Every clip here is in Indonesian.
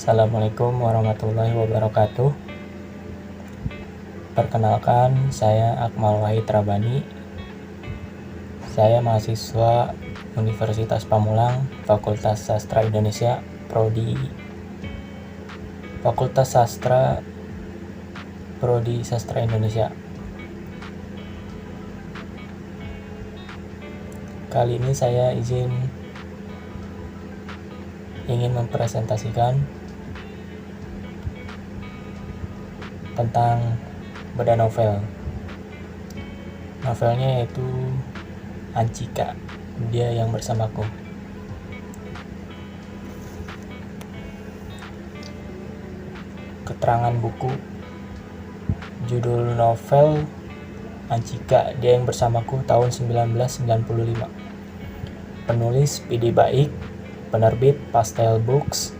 Assalamualaikum warahmatullahi wabarakatuh. Perkenalkan, saya Akmal Wahid Rabani. Saya mahasiswa Universitas Pamulang, Fakultas Sastra Indonesia, Prodi Sastra Indonesia. Kali ini saya ingin mempresentasikan tentang bedah novel. Novelnya yaitu Anchika, Dia Yang Bersamaku. Keterangan buku. Judul novel Anchika, Dia Yang Bersamaku, tahun 1995. Penulis Pidi Baik, penerbit Pastel Books,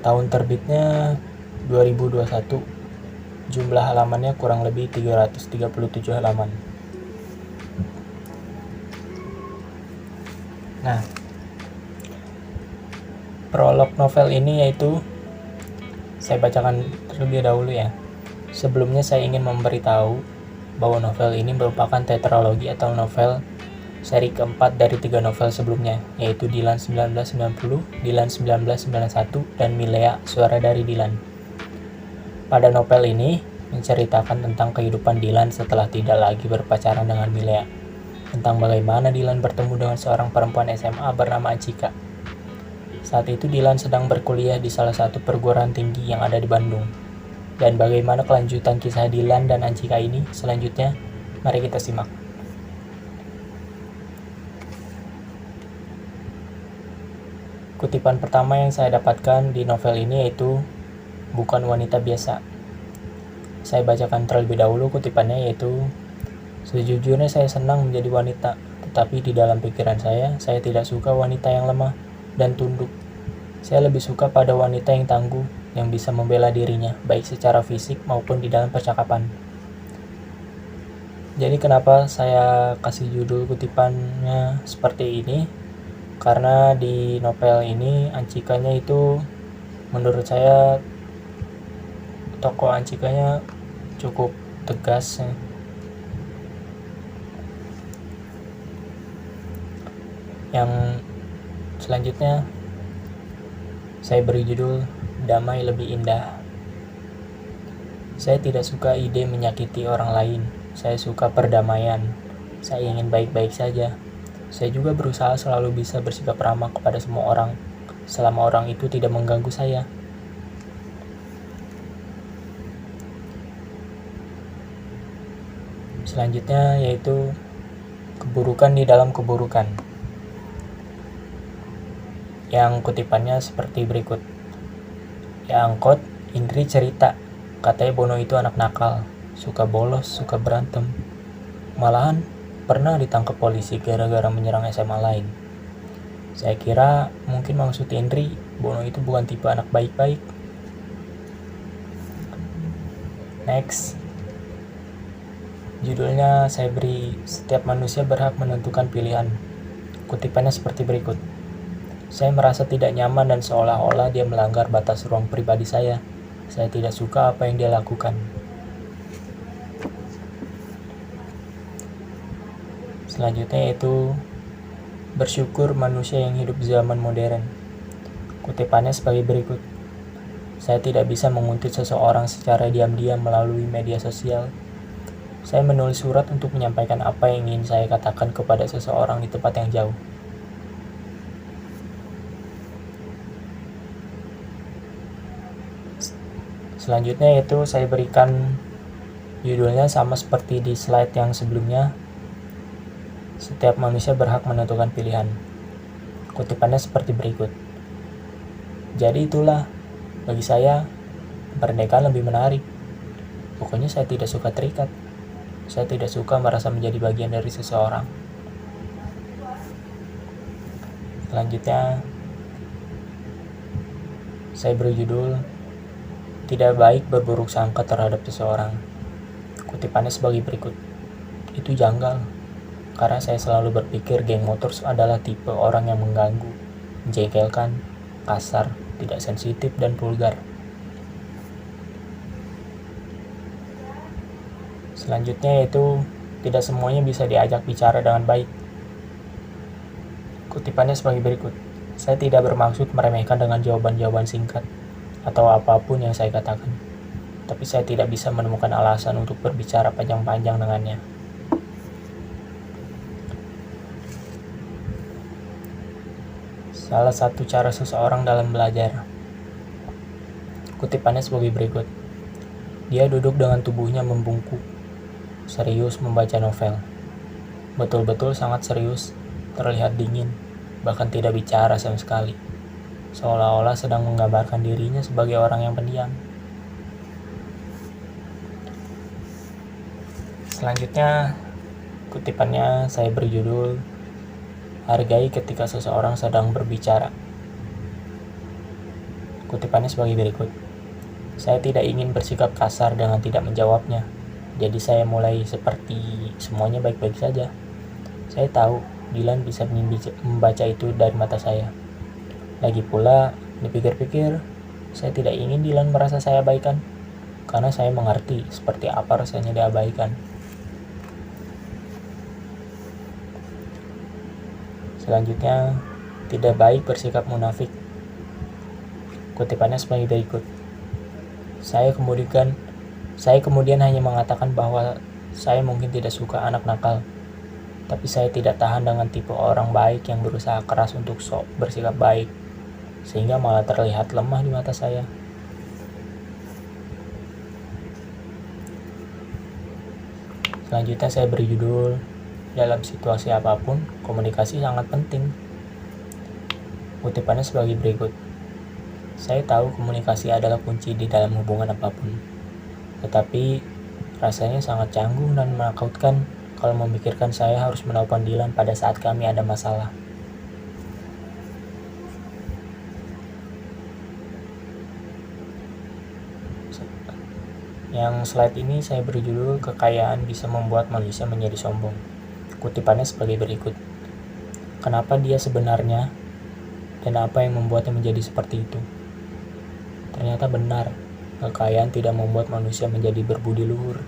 tahun terbitnya 2021. Jumlah halamannya kurang lebih 337 halaman. Nah, prolog novel ini yaitu saya bacakan terlebih dahulu ya. Sebelumnya saya ingin memberitahu bahwa novel ini merupakan tetralogi atau novel seri keempat dari 3 novel sebelumnya, yaitu Dilan 1990, Dilan 1991, dan Milea, Suara dari Dilan. Pada novel ini menceritakan tentang kehidupan Dilan setelah tidak lagi berpacaran dengan Milea, tentang bagaimana Dilan bertemu dengan seorang perempuan SMA bernama Anchika. Saat itu Dilan sedang berkuliah di salah satu perguruan tinggi yang ada di Bandung. Dan bagaimana kelanjutan kisah Dilan dan Anchika ini selanjutnya, mari kita simak. Kutipan pertama yang saya dapatkan di novel ini yaitu bukan wanita biasa. Saya bacakan terlebih dahulu kutipannya, yaitu sejujurnya saya senang menjadi wanita, tetapi di dalam pikiran saya tidak suka wanita yang lemah dan tunduk. Saya lebih suka pada wanita yang tangguh, yang bisa membela dirinya, baik secara fisik maupun di dalam percakapan. Jadi kenapa saya kasih judul kutipannya seperti ini? Karena di novel ini Anchikanya itu menurut saya tokoh Anchikanya cukup tegas ya. Yang selanjutnya saya beri judul Damai Lebih Indah. Saya tidak suka ide menyakiti orang lain. Saya suka perdamaian. Saya ingin baik-baik saja. Saya juga berusaha selalu bisa bersikap ramah kepada semua orang, selama orang itu tidak mengganggu saya. Selanjutnya yaitu keburukan di dalam keburukan. Yang kutipannya seperti berikut. Ya angkot, Indri cerita, katanya Bono itu anak nakal, suka bolos, suka berantem. Malahan pernah ditangkap polisi gara-gara menyerang SMA lain. Saya kira mungkin maksud Indri, Bono itu bukan tipe anak baik-baik. Next. Judulnya saya beri Setiap Manusia Berhak Menentukan Pilihan. Kutipannya seperti berikut. Saya merasa tidak nyaman dan seolah-olah dia melanggar batas ruang pribadi saya. Saya tidak suka apa yang dia lakukan. Selanjutnya yaitu bersyukur manusia yang hidup zaman modern. Kutipannya sebagai berikut. Saya tidak bisa menguntit seseorang secara diam-diam melalui media sosial. Saya menulis surat untuk menyampaikan apa yang ingin saya katakan kepada seseorang di tempat yang jauh. Selanjutnya yaitu saya berikan judulnya sama seperti di slide yang sebelumnya. Setiap manusia berhak menentukan pilihan. Kutipannya seperti berikut. Jadi itulah, bagi saya, kemerdekaan lebih menarik. Pokoknya saya tidak suka terikat. Saya tidak suka merasa menjadi bagian dari seseorang. Selanjutnya, saya beri judul Tidak baik berburuk sangka terhadap seseorang. Kutipannya sebagai berikut. Itu janggal. Karena saya selalu berpikir geng motor adalah tipe orang yang mengganggu, menjengkelkan, kasar, tidak sensitif dan vulgar. Selanjutnya yaitu tidak semuanya bisa diajak bicara dengan baik. Kutipannya sebagai berikut. Saya tidak bermaksud meremehkan dengan jawaban-jawaban singkat atau apapun yang saya katakan. Tapi saya tidak bisa menemukan alasan untuk berbicara panjang-panjang dengannya. Salah satu cara seseorang dalam belajar. Kutipannya sebagai berikut. Dia duduk dengan tubuhnya membungkuk, serius membaca novel. Betul-betul sangat serius, terlihat dingin, bahkan tidak bicara sama sekali. Seolah-olah sedang menggambarkan dirinya sebagai orang yang pendiam. Selanjutnya, kutipannya saya beri judul, hargai ketika seseorang sedang berbicara. Kutipannya sebagai berikut. Saya tidak ingin bersikap kasar dengan tidak menjawabnya. Jadi saya mulai seperti semuanya baik-baik saja. Saya tahu Dylan bisa membaca itu dari mata saya. Lagi pula, dipikir-pikir, saya tidak ingin Dylan merasa saya abaikan, karena saya mengerti seperti apa rasanya diabaikan. Selanjutnya, tidak baik bersikap munafik. Kutipannya sebagai berikut. Saya kemudian hanya mengatakan bahwa saya mungkin tidak suka anak nakal, tapi saya tidak tahan dengan tipe orang baik yang berusaha keras untuk sok bersikap baik, sehingga malah terlihat lemah di mata saya. Selanjutnya saya beri judul, dalam situasi apapun, komunikasi sangat penting. Kutipannya sebagai berikut. Saya tahu komunikasi adalah kunci di dalam hubungan apapun. Tetapi rasanya sangat canggung dan menakutkan kalau memikirkan saya harus menelpon Dylan pada saat kami ada masalah. Yang slide ini saya beri judul, kekayaan bisa membuat manusia menjadi sombong. Kutipannya sebagai berikut. Kenapa dia sebenarnya dan apa yang membuatnya menjadi seperti itu? Ternyata benar, kekayaan tidak membuat manusia menjadi berbudi luhur.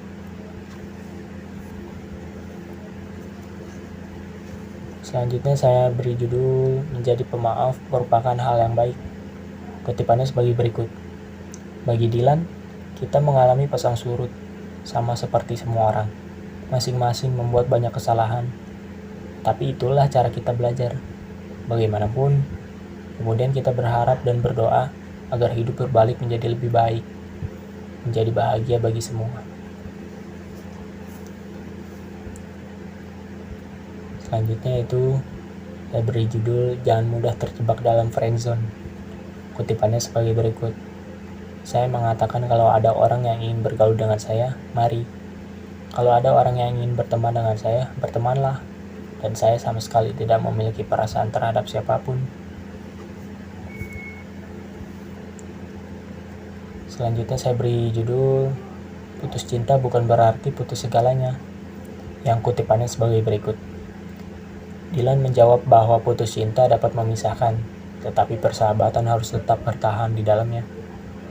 Selanjutnya saya beri judul, menjadi pemaaf merupakan hal yang baik. Kutipannya sebagai berikut. Bagi Dylan, kita mengalami pasang surut, sama seperti semua orang. Masing-masing membuat banyak kesalahan. Tapi itulah cara kita belajar. Bagaimanapun, kemudian kita berharap dan berdoa agar hidup berbalik menjadi lebih baik, menjadi bahagia bagi semua. Selanjutnya itu saya beri judul, jangan mudah terjebak dalam friendzone. Kutipannya sebagai berikut. Saya mengatakan kalau ada orang yang ingin bergaul dengan saya, mari. Kalau ada orang yang ingin berteman dengan saya, bertemanlah. Dan saya sama sekali tidak memiliki perasaan terhadap siapapun. Selanjutnya saya beri judul, putus cinta bukan berarti putus segalanya. Yang kutipannya sebagai berikut. Dylan menjawab bahwa putus cinta dapat memisahkan, tetapi persahabatan harus tetap bertahan di dalamnya.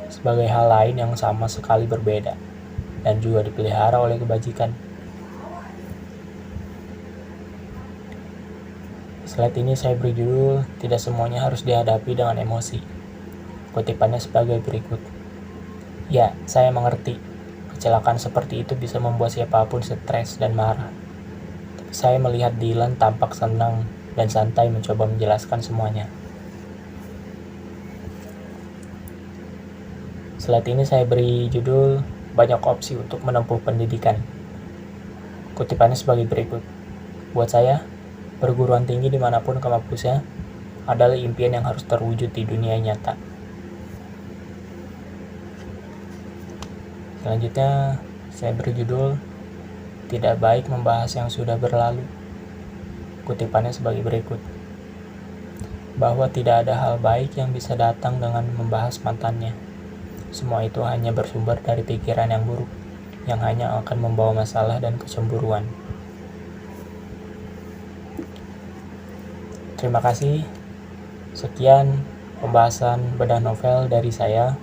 Sebagai hal lain yang sama sekali berbeda, dan juga dipelihara oleh kebajikan. Slide ini saya beri judul, tidak semuanya harus dihadapi dengan emosi. Kutipannya sebagai berikut. Ya, saya mengerti. Kecelakaan seperti itu bisa membuat siapapun stres dan marah. Tapi saya melihat Dylan tampak senang dan santai mencoba menjelaskan semuanya. Slide ini saya beri judul, banyak opsi untuk menempuh pendidikan. Kutipannya sebagai berikut. Buat saya, perguruan tinggi dimanapun kampusnya adalah impian yang harus terwujud di dunia nyata. Selanjutnya, saya beri judul, tidak baik membahas yang sudah berlalu. Kutipannya sebagai berikut. Bahwa tidak ada hal baik yang bisa datang dengan membahas mantannya. Semua itu hanya bersumber dari pikiran yang buruk, yang hanya akan membawa masalah dan kecemburuan. Terima kasih. Sekian. pembahasan bedah novel dari saya.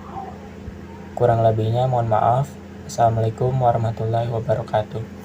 Kurang lebihnya mohon maaf. Assalamualaikum warahmatullahi wabarakatuh.